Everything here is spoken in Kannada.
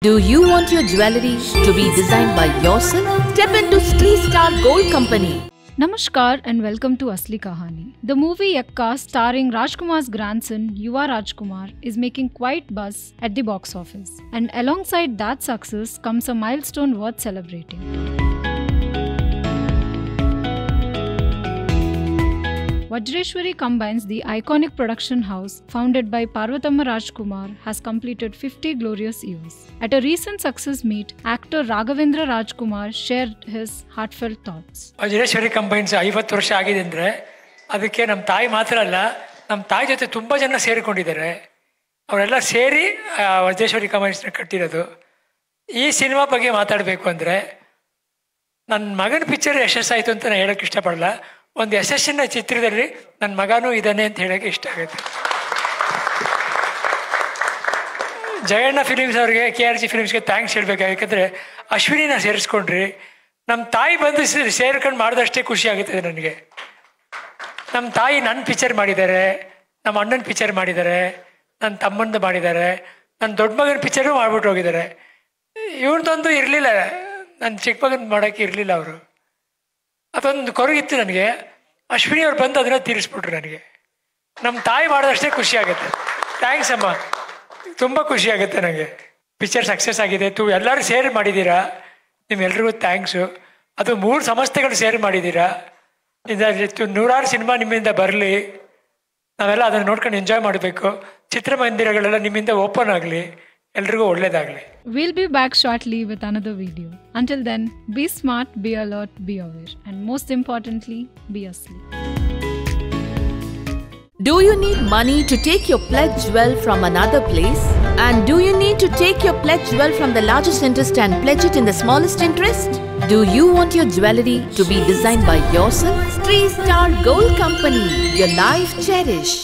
Do you want your jewellery to be designed by yourself? Step into Stree Star Gold Company. Namaskar and welcome to Asli Kahani. The movie Yakka starring Rajkumar's grandson Yuva Rajkumar is making quite buzz at the box office. And alongside that success comes a milestone worth celebrating. Vajreshwari Combines, the iconic production house founded by Parvatama Rajkumar, has completed 50 glorious years. At a recent success meet, actor Raghavendra Rajkumar shared his heartfelt thoughts. Vajreshwari Combines 50 ವರ್ಷ ಆಗಿದೆ ಅಂದ್ರೆ ಅದಕ್ಕೆ ನಮ್ಮ ತಾಯಿ ಮಾತ್ರ ಅಲ್ಲ, ನಮ್ಮ ತಾಯಿ ಜೊತೆ ತುಂಬ ಜನ ಸೇರಿಕೊಂಡಿದ್ದಾರೆ. ಅವರೆಲ್ಲ ಸೇರಿ ವಜ್ರೇಶ್ವರಿ ಕಂಬೈನ್ಸ್ನ ಕಟ್ಟಿರೋದು. ಈ ಸಿನಿಮಾ ಬಗ್ಗೆ ಮಾತಾಡಬೇಕು ಅಂದರೆ ನನ್ನ ಮಗನ ಪಿಕ್ಚರ್ ಯಶಸ್ಸಾಯಿತು ಅಂತ ನಾನು ಹೇಳೋಕ್ಕೆ ಇಷ್ಟಪಡಲ್ಲ. ಒಂದು ಯಶಸ್ಸಿನ ಚಿತ್ರದಲ್ಲಿ ನನ್ನ ಮಗನೂ ಇದ್ದಾನೆ ಅಂತ ಹೇಳೋಕ್ಕೆ ಇಷ್ಟ ಆಗುತ್ತೆ. ಜಯಣ್ಣ ಫಿಲಿಮ್ಸ್ ಅವ್ರಿಗೆ, KRG ಫಿಲಿಮ್ಸ್ಗೆ ಥ್ಯಾಂಕ್ಸ್ ಹೇಳಬೇಕು. ಯಾಕಂದರೆ ಅಶ್ವಿನಿನ ಸೇರಿಸ್ಕೊಂಡ್ರಿ. ನಮ್ಮ ತಾಯಿ ಬಂದು ಸೇರ್ಕೊಂಡು ಮಾಡಿದಷ್ಟೇ ಖುಷಿ ಆಗುತ್ತದೆ ನನಗೆ. ನಮ್ಮ ತಾಯಿ ನನ್ನ ಪಿಕ್ಚರ್ ಮಾಡಿದ್ದಾರೆ, ನಮ್ಮ ಅಣ್ಣನ ಪಿಕ್ಚರ್ ಮಾಡಿದ್ದಾರೆ, ನನ್ನ ತಮ್ಮಂದು ಮಾಡಿದ್ದಾರೆ, ನನ್ನ ದೊಡ್ಡ ಮಗನ ಪಿಕ್ಚರು ಮಾಡ್ಬಿಟ್ಟು ಹೋಗಿದ್ದಾರೆ. ಇವ್ರದ್ದೊಂದು ಇರಲಿಲ್ಲ, ನನ್ನ ಚಿಕ್ಕ ಮಗನ ಮಾಡೋಕ್ಕೆ ಇರಲಿಲ್ಲ. ಅವರು ಅದೊಂದು ಕೊರಗಿತ್ತು ನನಗೆ. ಅಶ್ವಿನಿ ಅವ್ರು ಬಂದು ಅದನ್ನು ತೀರಿಸ್ಬಿಟ್ರು ನನಗೆ. ನಮ್ಮ ತಾಯಿ ಮಾಡೋದಷ್ಟೇ ಖುಷಿ ಆಗುತ್ತೆ. ಥ್ಯಾಂಕ್ಸ್ ಅಮ್ಮ, ತುಂಬ ಖುಷಿ ಆಗುತ್ತೆ ನನಗೆ. ಪಿಕ್ಚರ್ ಸಕ್ಸಸ್ ಆಗಿದೆ. ಎಲ್ಲರೂ ಸೇರಿ ಮಾಡಿದ್ದೀರಾ, ನಿಮ್ಮೆಲ್ರಿಗೂ ಥ್ಯಾಂಕ್ಸು. ಅದು 3 ಸಂಸ್ಥೆಗಳು ಸೇರಿ ಮಾಡಿದ್ದೀರಾ. ನೂರಾರು ಸಿನಿಮಾ ನಿಮ್ಮಿಂದ ಬರಲಿ, ನಾವೆಲ್ಲ ಅದನ್ನು ನೋಡ್ಕೊಂಡು ಎಂಜಾಯ್ ಮಾಡಬೇಕು. ಚಿತ್ರಮಂದಿರಗಳೆಲ್ಲ ನಿಮ್ಮಿಂದ ಓಪನ್ ಆಗಲಿ, ಎಲ್ರಿಗೂ ಒಳ್ಳೇದಾಗಲಿ. We'll be back shortly with another video. Until then, be smart, be alert, be aware, and most importantly, be asleep. Do you need money to take your pledge jewel from another place? And do you need to take your pledge jewel from the largest interest and pledge it in the smallest interest? Do you want your jewellery to be designed by yourself? Stree Star Gold Company, your life cherish.